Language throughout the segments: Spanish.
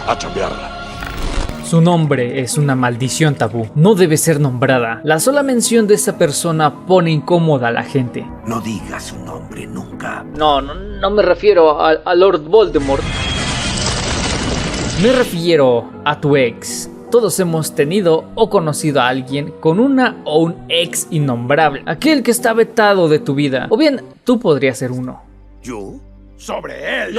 A chambear. Su nombre es una maldición tabú, no debe ser nombrada. La sola mención de esa persona pone incómoda a la gente. No digas su nombre nunca. No me refiero a Lord Voldemort. Me refiero a tu ex. Todos hemos tenido o conocido a alguien con una o un ex innombrable. Aquel que está vetado de tu vida. O bien, tú podrías ser uno. ¿Yo? Sobre él.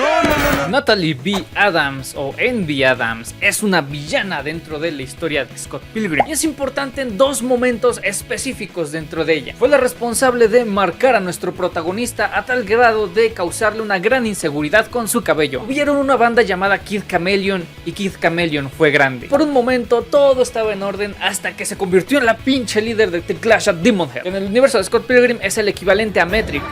Natalie B. Adams o Envy Adams es una villana dentro de la historia de Scott Pilgrim y es importante en dos momentos específicos dentro de ella. Fue la responsable de marcar a nuestro protagonista a tal grado de causarle una gran inseguridad con su cabello. Hubieron una banda llamada Kid Chameleon y Kid Chameleon fue grande. Por un momento todo estaba en orden hasta que se convirtió en la pinche líder de The Clash at Demonhead, que en el universo de Scott Pilgrim es el equivalente a Metric.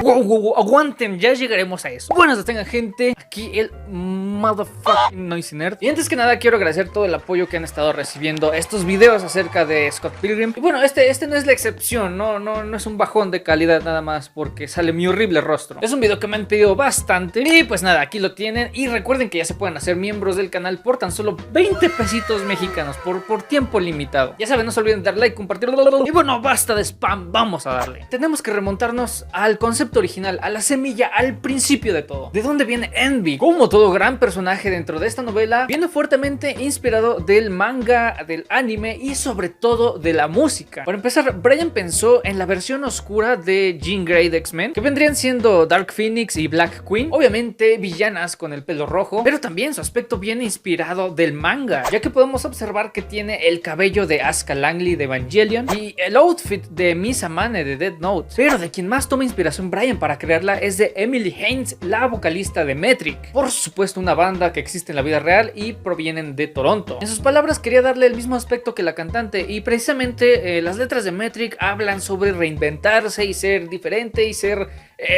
Wow, aguanten, ya llegaremos a eso. Buenas tengan gente, aquí el motherfucking Noisy Nerd. Y antes que nada quiero agradecer todo el apoyo que han estado recibiendo estos videos acerca de Scott Pilgrim. Y bueno, este no es la excepción, no es un bajón de calidad nada más porque sale mi horrible rostro. Es un video que me han pedido bastante y pues nada, aquí lo tienen. Y recuerden que ya se pueden hacer miembros del canal por tan solo 20 pesitos mexicanos por tiempo limitado. Ya saben, no se olviden de dar like, compartir. Y bueno, basta de spam, vamos a darle. Tenemos que remontarnos al concepto original, a la semilla, al principio de todo. ¿De dónde viene Envy? Como todo gran personaje dentro de esta novela, viene fuertemente inspirado del manga, del anime y sobre todo de la música. Para empezar, Brian pensó en la versión oscura de Jean Grey de X-Men, que vendrían siendo Dark Phoenix y Black Queen, obviamente villanas con el pelo rojo, pero también su aspecto viene inspirado del manga, ya que podemos observar que tiene el cabello de Asuka Langley de Evangelion y el outfit de Misa Mane de Death Note. Pero de quien más toma inspiración Brian para crearla es de Emily Haynes, la vocalista de Metric, por supuesto una banda que existe en la vida real y provienen de Toronto. En sus palabras quería darle el mismo aspecto que la cantante y precisamente las letras de Metric hablan sobre reinventarse y ser diferente y ser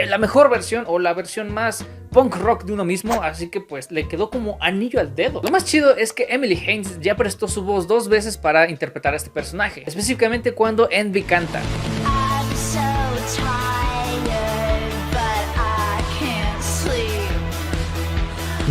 la mejor versión o la versión más punk rock de uno mismo, así que pues le quedó como anillo al dedo. Lo más chido es que Emily Haynes ya prestó su voz 2 veces para interpretar a este personaje, específicamente cuando Envy canta.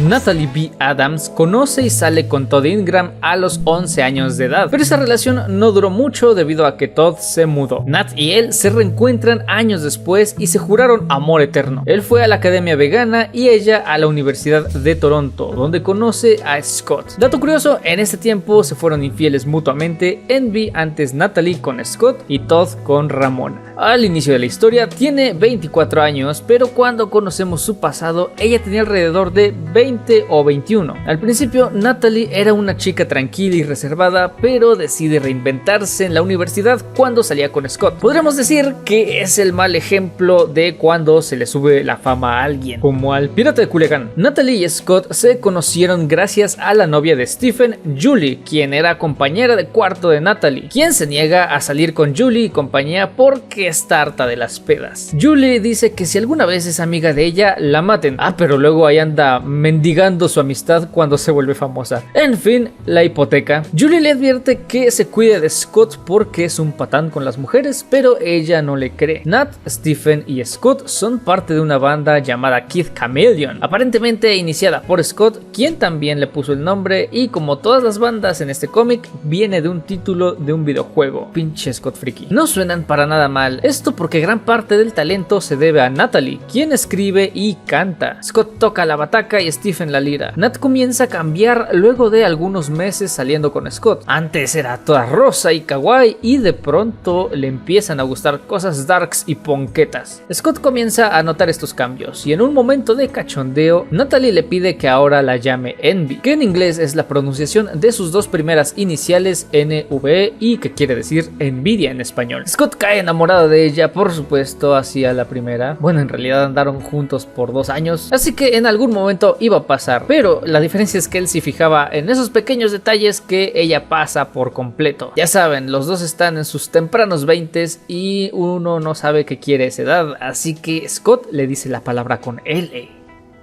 Natalie B. Adams conoce y sale con Todd Ingram a los 11 años de edad, pero esa relación no duró mucho debido a que Todd se mudó. Nat y él se reencuentran años después y se juraron amor eterno. Él fue a la academia vegana y ella a la Universidad de Toronto, donde conoce a Scott. Dato curioso, en este tiempo se fueron infieles mutuamente, Envy antes Natalie con Scott y Todd con Ramona. Al inicio de la historia tiene 24 años, pero cuando conocemos su pasado, ella tenía alrededor de 20 o 21. Al principio, Natalie era una chica tranquila y reservada, pero decide reinventarse en la universidad cuando salía con Scott. Podríamos decir que es el mal ejemplo de cuando se le sube la fama a alguien, como al pirata de Culiacán. Natalie y Scott se conocieron gracias a la novia de Stephen, Julie, quien era compañera de cuarto de Natalie, quien se niega a salir con Julie y compañía porque está harta de las pedas. Julie dice que si alguna vez es amiga de ella, la maten. Pero luego ahí anda mendigando su amistad cuando se vuelve famosa. En fin, la hipoteca. Julie le advierte que se cuide de Scott porque es un patán con las mujeres, pero ella no le cree. Nat, Stephen y Scott son parte de una banda llamada Kid Chameleon, aparentemente iniciada por Scott, quien también le puso el nombre, y como todas las bandas en este cómic, viene de un título de un videojuego. Pinche Scott friki. No suenan para nada mal, esto porque gran parte del talento se debe a Natalie, quien escribe y canta. Scott toca la bataca y Stephen la lira. Nat comienza a cambiar luego de algunos meses saliendo con Scott. Antes era toda rosa y kawaii y de pronto le empiezan a gustar cosas darks y ponquetas. Scott comienza a notar estos cambios y en un momento de cachondeo, Natalie le pide que ahora la llame Envy, que en inglés es la pronunciación de sus dos primeras iniciales NVE y que quiere decir envidia en español. Scott cae enamorado de ella, por supuesto, hacia la primera. Bueno, en realidad andaron juntos por 2 años, así que en algún momento iba a pasar, pero la diferencia es que él sí fijaba en esos pequeños detalles que ella pasa por completo. Ya saben, los dos están en sus tempranos 20s y uno no sabe qué quiere a esa edad, así que Scott le dice la palabra con L.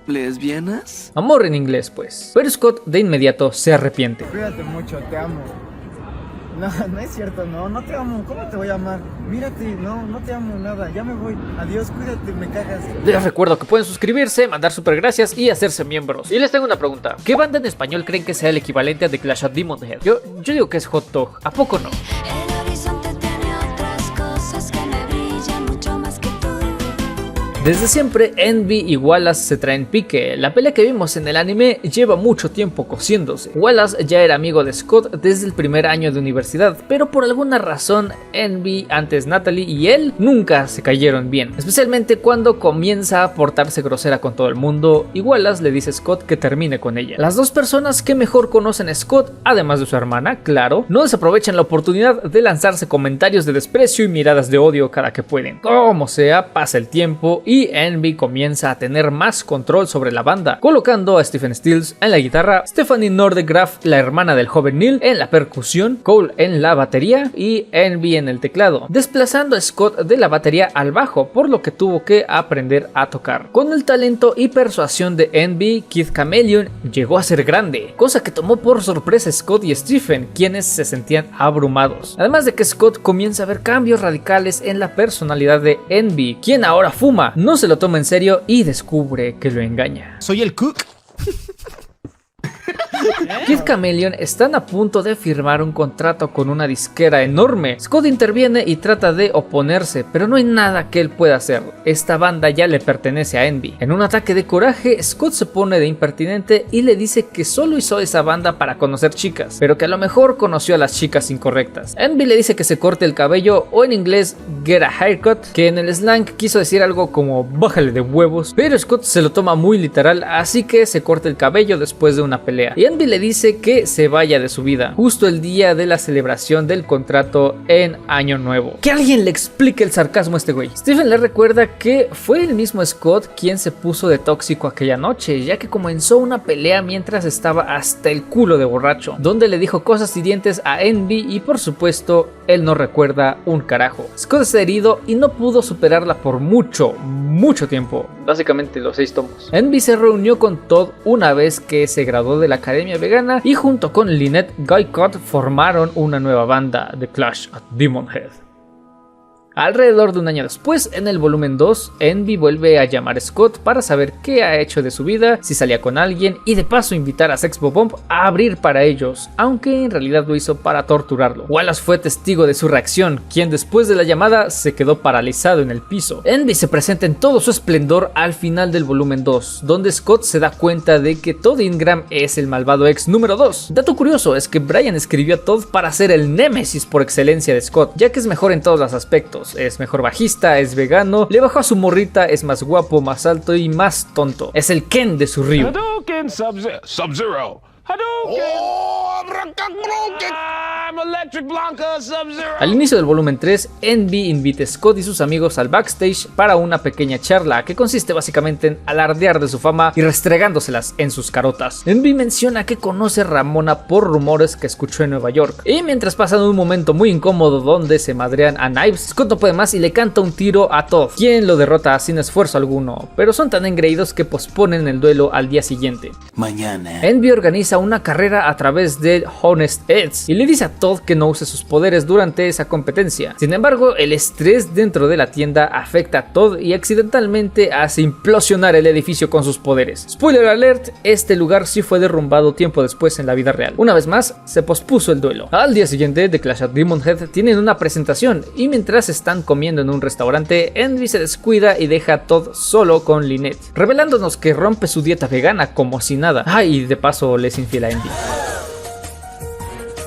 ¿Lesbianas? Amor en inglés, pues. Pero Scott de inmediato se arrepiente. Cuídate mucho, te amo. No es cierto, no te amo, ¿cómo te voy a amar? Mírate, no te amo nada, ya me voy, adiós, cuídate, me cagas. Les recuerdo que pueden suscribirse, mandar super gracias y hacerse miembros. Y les tengo una pregunta, ¿qué banda en español creen que sea el equivalente a The Clash of Demon Head? Yo digo que es Hot Dog, ¿a poco no? Desde siempre, Envy y Wallace se traen pique. La pelea que vimos en el anime lleva mucho tiempo cociéndose. Wallace ya era amigo de Scott desde el primer año de universidad, pero por alguna razón Envy, antes Natalie y él nunca se cayeron bien, especialmente cuando comienza a portarse grosera con todo el mundo y Wallace le dice a Scott que termine con ella. Las dos personas que mejor conocen a Scott, además de su hermana, claro, no desaprovechan la oportunidad de lanzarse comentarios de desprecio y miradas de odio cada que pueden. Como sea, pasa el tiempo y Envy comienza a tener más control sobre la banda, colocando a Stephen Stills en la guitarra, Stephanie Nordegraf, la hermana del joven Neil, en la percusión, Cole en la batería y Envy en el teclado, desplazando a Scott de la batería al bajo, por lo que tuvo que aprender a tocar. Con el talento y persuasión de Envy, Kid Chameleon llegó a ser grande, cosa que tomó por sorpresa a Scott y Stephen, quienes se sentían abrumados. Además de que Scott comienza a ver cambios radicales en la personalidad de Envy, quien ahora fuma, no se lo toma en serio y descubre que lo engaña. Soy el cook. Kid Chameleon están a punto de firmar un contrato con una disquera enorme. Scott interviene y trata de oponerse, pero no hay nada que él pueda hacer. Esta banda ya le pertenece a Envy. En un ataque de coraje, Scott se pone de impertinente y le dice que solo hizo esa banda para conocer chicas, pero que a lo mejor conoció a las chicas incorrectas. Envy le dice que se corte el cabello, o en inglés get a haircut, que en el slang quiso decir algo como bájale de huevos, pero Scott se lo toma muy literal, así que se corta el cabello después de una pelea. Y Envy le dice que se vaya de su vida, justo el día de la celebración del contrato en Año Nuevo. Que alguien le explique el sarcasmo a este güey. Stephen le recuerda que fue el mismo Scott quien se puso de tóxico aquella noche, ya que comenzó una pelea mientras estaba hasta el culo de borracho, donde le dijo cosas hirientes a Envy y por supuesto él no recuerda un carajo. Scott está herido y no pudo superarla por mucho tiempo, básicamente los 6 tomos. Envy se reunió con Todd una vez que se graduó de la academia vegana y junto con Lynette Guycott formaron una nueva banda, The Clash of Demon Head. Alrededor de un año después, en el volumen 2, Envy vuelve a llamar a Scott para saber qué ha hecho de su vida, si salía con alguien y de paso invitar a Sex Bob-Omb a abrir para ellos, aunque en realidad lo hizo para torturarlo. Wallace fue testigo de su reacción, quien después de la llamada se quedó paralizado en el piso. Envy se presenta en todo su esplendor al final del volumen 2, donde Scott se da cuenta de que Todd Ingram es el malvado ex número 2. Dato curioso es que Brian escribió a Todd para ser el némesis por excelencia de Scott, ya que es mejor en todos los aspectos. Es mejor bajista, es vegano, le bajó a su morrita, es más guapo, más alto y más tonto. Es el Ken de su Ryu. Hadouken, Sub-Zero. Hadouken. I'm Electric Blanca, Sub-Zero. Al inicio del volumen 3, Envy invita a Scott y sus amigos al backstage para una pequeña charla que consiste básicamente en alardear de su fama y restregándoselas en sus carotas. Envy menciona que conoce a Ramona por rumores que escuchó en Nueva York, y mientras pasan un momento muy incómodo donde se madrean a Knives, Scott no puede más y le canta un tiro a Todd, quien lo derrota sin esfuerzo alguno, pero son tan engreídos que posponen el duelo al día siguiente. Mañana. Envy organiza una carrera a través del Honest Edge y le dice a Todd que no use sus poderes durante esa competencia. Sin embargo, el estrés dentro de la tienda afecta a Todd y accidentalmente hace implosionar el edificio con sus poderes. Spoiler alert, este lugar sí fue derrumbado tiempo después en la vida real. Una vez más, se pospuso el duelo. Al día siguiente, The Clash of Demon Head tienen una presentación y mientras están comiendo en un restaurante, Envy se descuida y deja a Todd solo con Lynette, revelándonos que rompe su dieta vegana como si nada. Y de paso les infiel a Envy.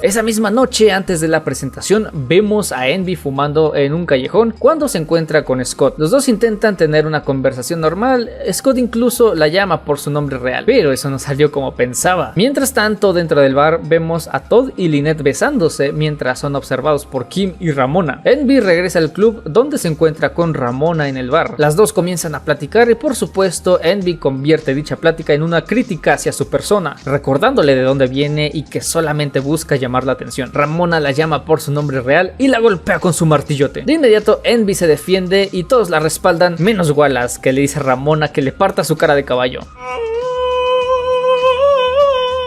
Esa misma noche, antes de la presentación, vemos a Envy fumando en un callejón cuando se encuentra con Scott. Los dos intentan tener una conversación normal, Scott incluso la llama por su nombre real, pero eso no salió como pensaba. Mientras tanto, dentro del bar vemos a Todd y Lynette besándose mientras son observados por Kim y Ramona. Envy regresa al club donde se encuentra con Ramona en el bar. Las dos comienzan a platicar y por supuesto Envy convierte dicha plática en una crítica hacia su persona, recordándole de dónde viene y que solamente busca llamar la atención. Ramona la llama por su nombre real y la golpea con su martillote. De inmediato Envy se defiende y todos la respaldan, menos Wallace, que le dice a Ramona que le parta su cara de caballo.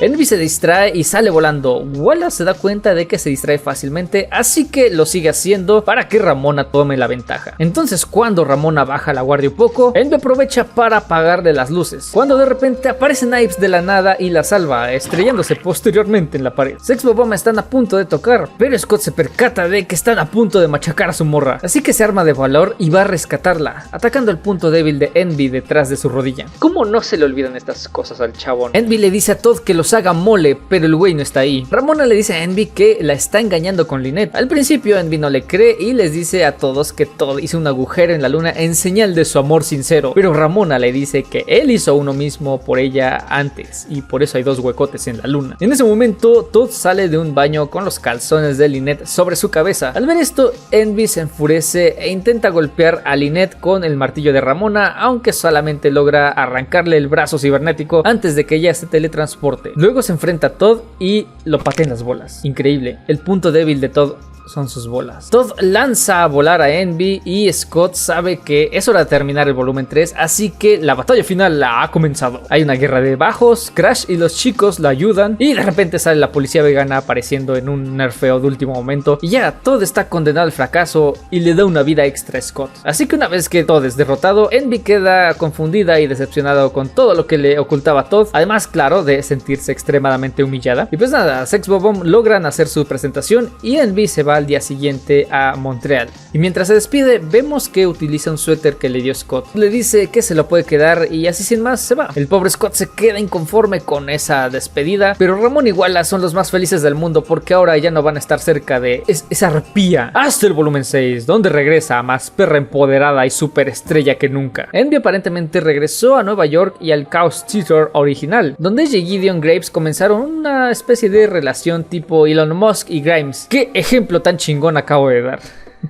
Envy se distrae y sale volando. Wallace se da cuenta de que se distrae fácilmente, así que lo sigue haciendo para que Ramona tome la ventaja. Entonces cuando Ramona baja la guardia un poco, Envy aprovecha para apagarle las luces, cuando de repente aparece Knives de la nada y la salva, estrellándose posteriormente en la pared. Sex Bob-Omb están a punto de tocar, pero Scott se percata de que están a punto de machacar a su morra, así que se arma de valor y va a rescatarla, atacando el punto débil de Envy detrás de su rodilla. ¿Cómo no se le olvidan estas cosas al chabón? Envy le dice a Todd que los haga mole, pero el güey no está ahí. Ramona le dice a Envy que la está engañando con Lynette. Al principio Envy no le cree y les dice a todos que Todd hizo un agujero en la luna en señal de su amor sincero, pero Ramona le dice que él hizo uno mismo por ella antes y por eso hay dos huecotes en la luna. En ese momento Todd sale de un baño con los calzones de Lynette sobre su cabeza. Al ver esto, Envy se enfurece e intenta golpear a Lynette con el martillo de Ramona, aunque solamente logra arrancarle el brazo cibernético antes de que ella se teletransporte. Luego se enfrenta a Todd y lo patea en las bolas. Increíble, el punto débil de Todd son sus bolas. Todd lanza a volar a Envy y Scott sabe que es hora de terminar el volumen 3, así que la batalla final la ha comenzado. Hay una guerra de bajos, Crash y los chicos la ayudan y de repente sale la policía vegana apareciendo en un nerfeo de último momento y ya Todd está condenado al fracaso y le da una vida extra a Scott. Así que una vez que Todd es derrotado, Envy queda confundida y decepcionada con todo lo que le ocultaba a Todd, además claro de sentirse extremadamente humillada. Y pues nada, Sex Bob-Omb logran hacer su presentación y Envy se va al día siguiente a Montreal. Y mientras se despide, vemos que utiliza un suéter que le dio Scott. Le dice que se lo puede quedar y así sin más se va. El pobre Scott se queda inconforme con esa despedida, pero Ramón y Wallace son los más felices del mundo porque ahora ya no van a estar cerca de esa arpía. Hasta el volumen 6, donde regresa más perra empoderada y superestrella que nunca. Envy aparentemente regresó a Nueva York y al Chaos Theater original, donde ella y Gideon Graves comenzaron una especie de relación tipo Elon Musk y Grimes. ¡Qué ejemplo tan chingón acabo de dar!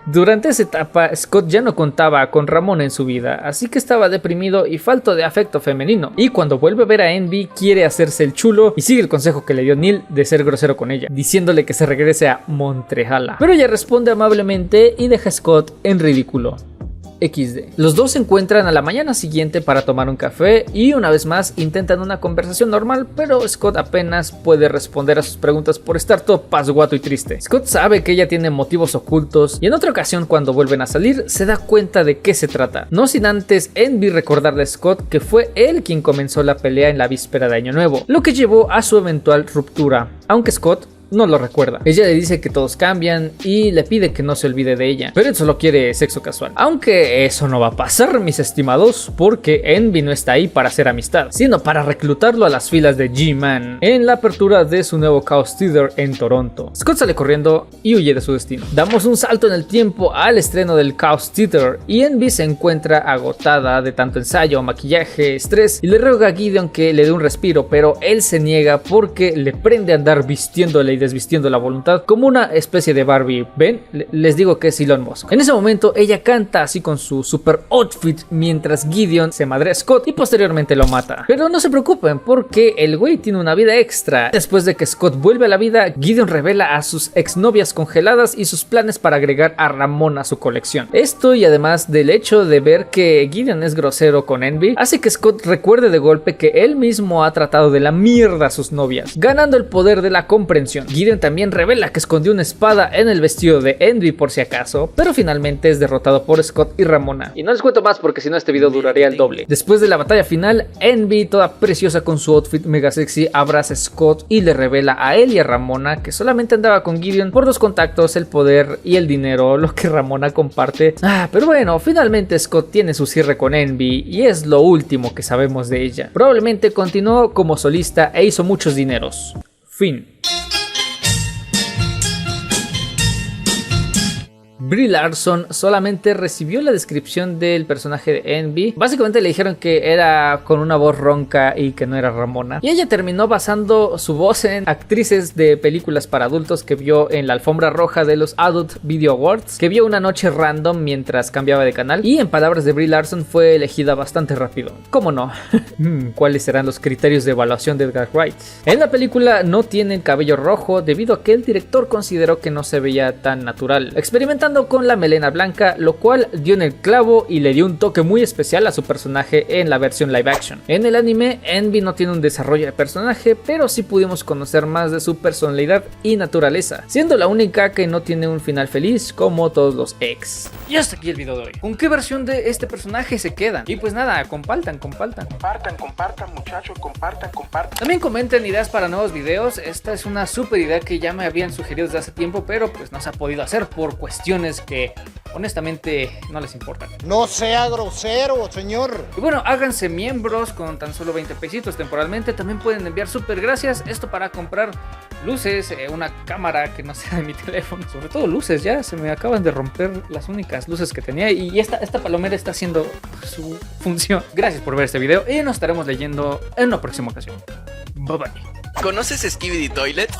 Durante esa etapa, Scott ya no contaba con Ramona en su vida, así que estaba deprimido y falto de afecto femenino. Y cuando vuelve a ver a Envy, quiere hacerse el chulo y sigue el consejo que le dio Neil de ser grosero con ella, diciéndole que se regrese a Montreal. Pero ella responde amablemente y deja a Scott en ridículo. XD. Los dos se encuentran a la mañana siguiente para tomar un café y una vez más intentan una conversación normal, pero Scott apenas puede responder a sus preguntas por estar todo pasguato y triste. Scott sabe que ella tiene motivos ocultos y en otra ocasión cuando vuelven a salir se da cuenta de qué se trata. No sin antes Envy recordarle a Scott que fue él quien comenzó la pelea en la víspera de Año Nuevo, lo que llevó a su eventual ruptura, aunque Scott no lo recuerda. Ella le dice que todos cambian y le pide que no se olvide de ella, pero él solo quiere sexo casual. Aunque eso no va a pasar, mis estimados, porque Envy no está ahí para hacer amistad, sino para reclutarlo a las filas de G-Man en la apertura de su nuevo Chaos Theater en Toronto. Scott sale corriendo y huye de su destino. Damos un salto en el tiempo al estreno del Chaos Theater y Envy se encuentra agotada de tanto ensayo, maquillaje, estrés y le ruega a Gideon que le dé un respiro, pero él se niega porque le prende a andar vistiéndole y desvistiendo la voluntad como una especie de Barbie. ¿Ven? Les digo que es Elon Musk. En ese momento ella canta así con su super outfit mientras Gideon se madrea a Scott y posteriormente lo mata. Pero no se preocupen porque el güey tiene una vida extra. Después de que Scott vuelve a la vida, Gideon revela a sus exnovias congeladas y sus planes para agregar a Ramona a su colección. Esto y además del hecho de ver que Gideon es grosero con Envy, hace que Scott recuerde de golpe que él mismo ha tratado de la mierda a sus novias, ganando el poder de la comprensión. Gideon también revela que escondió una espada en el vestido de Envy por si acaso, pero finalmente es derrotado por Scott y Ramona. Y no les cuento más porque si no este video duraría el doble. Después de la batalla final, Envy, toda preciosa con su outfit mega sexy, abraza a Scott y le revela a él y a Ramona que solamente andaba con Gideon por los contactos, el poder y el dinero, lo que Ramona comparte. Pero bueno, finalmente Scott tiene su cierre con Envy y es lo último que sabemos de ella. Probablemente continuó como solista e hizo muchos dineros. Fin. Brie Larson solamente recibió la descripción del personaje de Envy. Básicamente le dijeron que era con una voz ronca y que no era Ramona. Y ella terminó basando su voz en actrices de películas para adultos que vio en la alfombra roja de los Adult Video Awards, que vio una noche random mientras cambiaba de canal. Y en palabras de Brie Larson fue elegida bastante rápido. ¿Cómo no? ¿Cuáles serán los criterios de evaluación de Edgar Wright? En la película no tiene el cabello rojo debido a que el director consideró que no se veía tan natural. Experimentando empezando con la melena blanca, lo cual dio en el clavo y le dio un toque muy especial a su personaje en la versión live action. En el anime, Envy no tiene un desarrollo de personaje, pero sí pudimos conocer más de su personalidad y naturaleza, siendo la única que no tiene un final feliz como todos los ex. Y hasta aquí el video de hoy. ¿Con qué versión de este personaje se quedan? Y pues nada, compartan. Compartan, muchachos, compartan. También comenten ideas para nuevos videos. Esta es una super idea que ya me habían sugerido desde hace tiempo, pero pues no se ha podido hacer por cuestiones que honestamente no les importan. No sea grosero, señor. Y bueno, háganse miembros con tan solo 20 pesitos temporalmente. También pueden enviar super gracias. Esto para comprar luces, una cámara que no sea de mi teléfono. Sobre todo luces, ya se me acaban de romper las únicas luces que tenía. Y esta palomera está haciendo su función. Gracias por ver este video y nos estaremos leyendo en una próxima ocasión. Bye bye. ¿Conoces Skibidi Toilet?